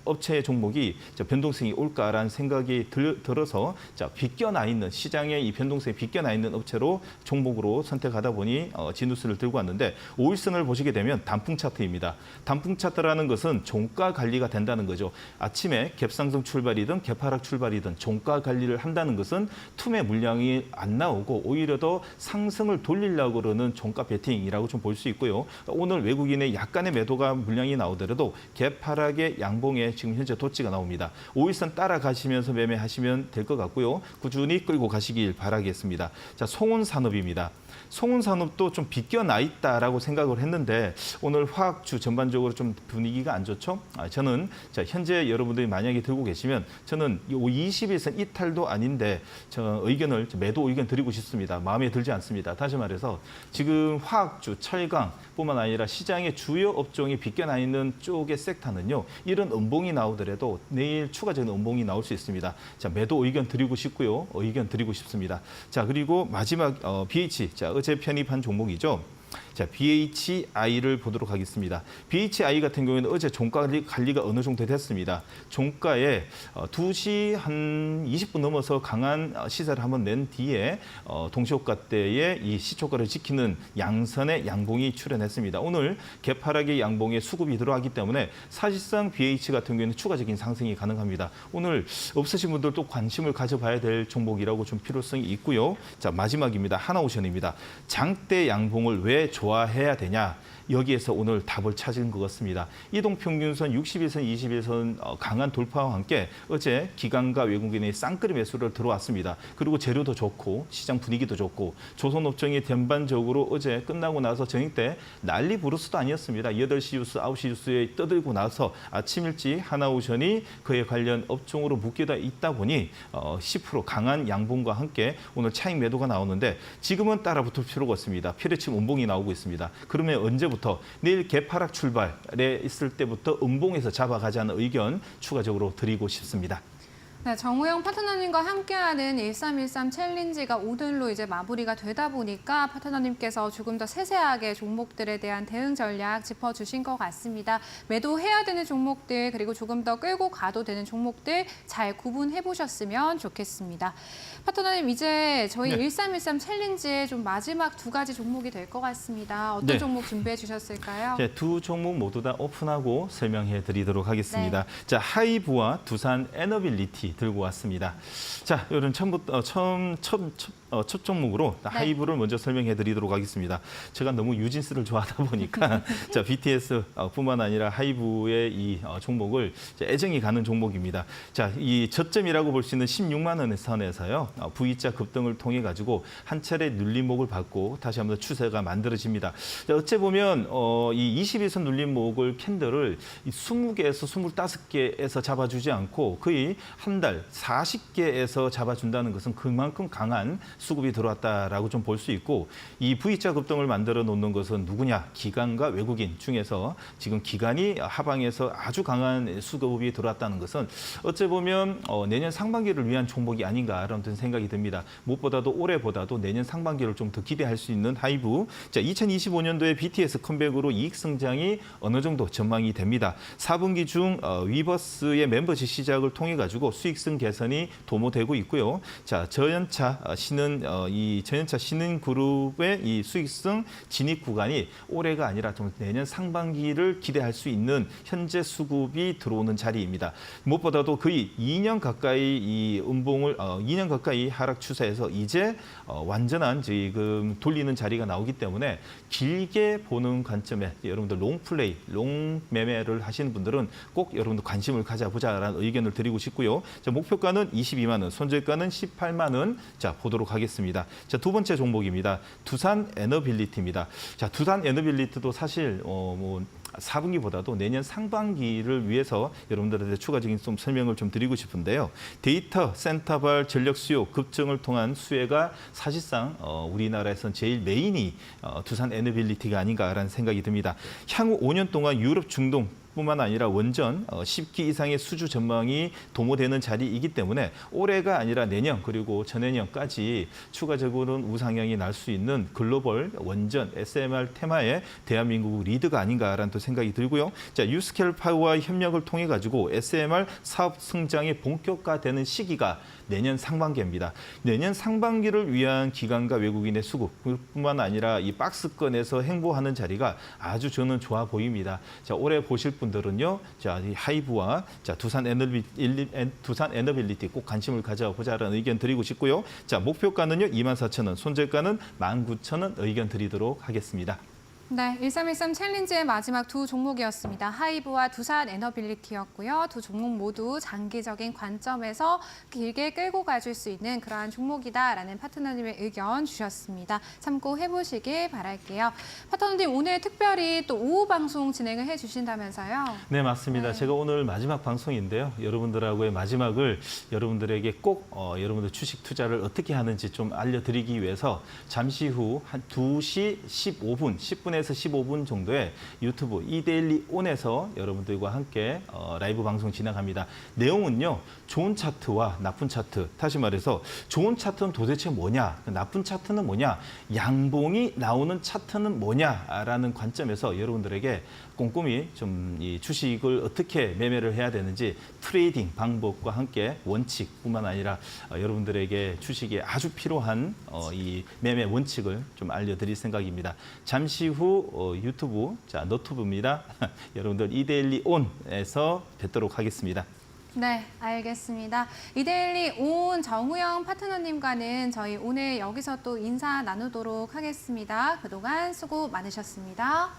업체의 종목이 변동성이 올까라는 생각이 들어서 비껴나 있는 시장에 이 변동성이 비껴나 있는 업체로 종목으로 선택하다 보니 지누스를 들고 왔는데 5일선을 보시게 되면 단풍 차트입니다. 단풍 차트라는 것은 종가 관리가 된다는 거죠. 아침에 갭상승 출발이든 갭하락 출발이든 종가 관리를 한다는 것은 tum의 물량이 안 나오고 오히려 더 상승을 돌리려고 그러는 종가 베팅이라고 좀 볼 수 있고요. 오늘 외국인의 약간의 매도가 물량이 나오더라도 갭하락의 양봉에 지금 현재 도치가 나옵니다. 5일선 따라가시면서 매매하시면 될 것 같고요. 꾸준히 끌고 가시길 바라겠습니다. 송은산업입니다. 송은산업도 좀 비껴나 있다라고 생각을 했는데 오늘 화학주 전반적으로 좀 분위기가 안 좋죠? 저는 현재 여러분들이 만약에 들고 계시면 저는 21선 이탈도 아닌데 매도 의견 드리고 싶습니다. 마음에 들지 않습니다. 다시 말해서 지금 화학주, 철강뿐만 아니라 시장의 주요 업종이 비껴나 있는 쪽의 섹터는요. 이런 음봉이 나오더라도 내일 추가적인 음봉이 나올 수 있습니다. 매도 의견 드리고 싶고요. 의견 드리고 싶습니다. 그리고 마지막 BH, 어제 편입한 종목이죠. BHI를 보도록 하겠습니다. BHI 같은 경우에는 어제 종가 관리가 어느 정도 됐습니다. 종가에 2시 한 20분 넘어서 강한 시세를 한번 낸 뒤에 동시효과 때에 이 시초가를 지키는 양선의 양봉이 출현했습니다. 오늘 개파락의 양봉에 수급이 들어가기 때문에 사실상 BH 같은 경우에는 추가적인 상승이 가능합니다. 오늘 없으신 분들도 관심을 가져봐야 될 종목이라고 좀 필요성이 있고요. 마지막입니다. 하나오션입니다. 장대 양봉을 왜 좋아해야 되냐? 여기에서 오늘 답을 찾은 것 같습니다. 이동평균선 61선, 21선 강한 돌파와 함께 어제 기관과 외국인의 쌍끌이 매수를 들어왔습니다. 그리고 재료도 좋고 시장 분위기도 좋고 조선업종이 전반적으로 어제 끝나고 나서 저녁 때 난리 부르스도 아니었습니다. 8시 뉴스, 9시 뉴스에 떠들고 나서 아침 일찍 하나오션이 그에 관련 업종으로 묶여 있다 보니 10% 강한 양봉과 함께 오늘 차익 매도가 나오는데 지금은 따라붙을 필요가 없습니다. 피레침 음봉이 나오고 있습니다. 그러면 언제부터 내일 개파락 출발에 있을 때부터 음봉에서 잡아가자는 의견 추가적으로 드리고 싶습니다. 네, 정우영 파트너님과 함께하는 1313 챌린지가 오늘로 이제 마무리가 되다 보니까 파트너님께서 조금 더 세세하게 종목들에 대한 대응 전략 짚어주신 것 같습니다. 매도해야 되는 종목들 그리고 조금 더 끌고 가도 되는 종목들 잘 구분해 보셨으면 좋겠습니다. 파트너님 이제 저희 네. 1313 챌린지의 좀 마지막 두 가지 종목이 될 것 같습니다. 어떤 네. 종목 준비해 주셨을까요? 네, 두 종목 모두 다 오픈하고 설명해 드리도록 하겠습니다. 자, 하이브와 두산 에너빌리티 들고 왔습니다. 자, 이런 첫 종목으로 하이브를 먼저 설명해 드리도록 하겠습니다. 제가 너무 유진스를 좋아하다 보니까 자, BTS뿐만 아니라 하이브의 이 종목을 애정이 가는 종목입니다. 자, 이 저점이라고 볼 수 있는 16만 원 선에서요. V자 급등을 통해 가지고 한 차례 눌림목을 받고 다시 한번 추세가 만들어집니다. 자, 어째 보면 이 21선 눌림목을 캔들을 20개에서 25개에서 잡아주지 않고 거의 한 달 40개에서 잡아준다는 것은 그만큼 강한 수급이 들어왔다라고 좀 볼 수 있고 이 V자 급등을 만들어 놓는 것은 누구냐? 기관과 외국인 중에서 지금 기관이 하방에서 아주 강한 수급이 들어왔다는 것은 어째 보면 내년 상반기를 위한 종목이 아닌가라는 생각이 듭니다. 무엇보다도 올해보다도 내년 상반기를 좀 더 기대할 수 있는 하이브. 자, 2025년도에 BTS 컴백으로 이익 성장이 어느 정도 전망이 됩니다. 4분기 중 위버스의 멤버십 시작을 통해 가지고 수익성 개선이 도모되고 있고요. 자, 저연차 신흥 그룹의 이 수익성 진입 구간이 올해가 아니라 좀 내년 상반기를 기대할 수 있는 현재 수급이 들어오는 자리입니다. 무엇보다도 거의 2년 가까이 이 음봉을 2년 가까이 하락 추세에서 이제 완전한 지금 돌리는 자리가 나오기 때문에 길게 보는 관점에 여러분들 롱플레이, 롱 매매를 하시는 분들은 꼭 여러분들 관심을 가져보자라는 의견을 드리고 싶고요. 자, 목표가는 22만 원, 손절가는 18만 원. 자, 보도록 하겠습니다. 자, 두 번째 종목입니다. 두산 에너빌리티입니다. 자, 두산 에너빌리티도 사실 4분기보다도 내년 상반기를 위해서 여러분들한테 추가적인 좀 설명을 좀 드리고 싶은데요. 데이터 센터발 전력 수요 급증을 통한 수혜가 사실상 우리나라에선 제일 메인이 두산 에너빌리티가 아닌가라는 생각이 듭니다. 향후 5년 동안 유럽, 중동 뿐만 아니라 원전 10기 이상의 수주 전망이 도모되는 자리이기 때문에 올해가 아니라 내년 그리고 전해년까지 추가적으로는 우상향이 날 수 있는 글로벌 원전 SMR 테마에 대한민국 리드가 아닌가라는 또 생각이 들고요. 자, 유스켈 파워와 협력을 통해 가지고 SMR 사업 성장이 본격화되는 시기가 내년 상반기입니다. 내년 상반기를 위한 기관과 외국인의 수급뿐만 아니라 이 박스권에서 행보하는 자리가 아주 저는 좋아 보입니다. 자, 올해 보실 분들은요, 자, 이 하이브와 자, 두산 에너빌리티 꼭 관심을 가져보자라는 의견 드리고 싶고요. 자, 목표가는요 24,000원, 손절가는 19,000원 의견 드리도록 하겠습니다. 네, 1313 챌린지의 마지막 두 종목이었습니다. 하이브와 두산 에너빌리티였고요. 두 종목 모두 장기적인 관점에서 길게 끌고 가줄 수 있는 그러한 종목이다라는 파트너님의 의견 주셨습니다. 참고해보시길 바랄게요. 파트너님 오늘 특별히 또 오후 방송 진행을 해주신다면서요? 네, 맞습니다. 네. 제가 오늘 마지막 방송인데요. 여러분들하고의 마지막을 여러분들에게 꼭 여러분들 주식 투자를 어떻게 하는지 좀 알려드리기 위해서 잠시 후 한 2시 15분, 10분에서 15분 정도의 유튜브 이데일리 온에서 여러분들과 함께 라이브 방송 진행합니다. 내용은요. 좋은 차트와 나쁜 차트, 다시 말해서 좋은 차트는 도대체 뭐냐, 나쁜 차트는 뭐냐, 양봉이 나오는 차트는 뭐냐라는 관점에서 여러분들에게 꼼꼼히 좀 이 주식을 어떻게 매매를 해야 되는지 트레이딩 방법과 함께 원칙뿐만 아니라 여러분들에게 주식에 아주 필요한 이 매매 원칙을 좀 알려드릴 생각입니다. 잠시 후 유튜브, 자, 너튜브입니다. 여러분들 이데일리 온에서 뵙도록 하겠습니다. 네, 알겠습니다. 이데일리 온 정우영 파트너님과는 저희 오늘 여기서 또 인사 나누도록 하겠습니다. 그동안 수고 많으셨습니다.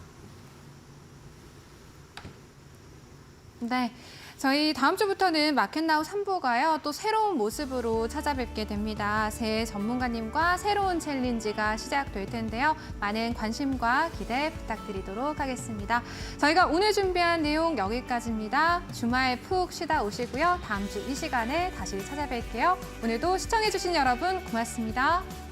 네. 저희 다음 주부터는 마켓나우 3부가요. 또 새로운 모습으로 찾아뵙게 됩니다. 새 전문가님과 새로운 챌린지가 시작될 텐데요. 많은 관심과 기대 부탁드리도록 하겠습니다. 저희가 오늘 준비한 내용 여기까지입니다. 주말 푹 쉬다 오시고요. 다음 주 이 시간에 다시 찾아뵐게요. 오늘도 시청해주신 여러분 고맙습니다.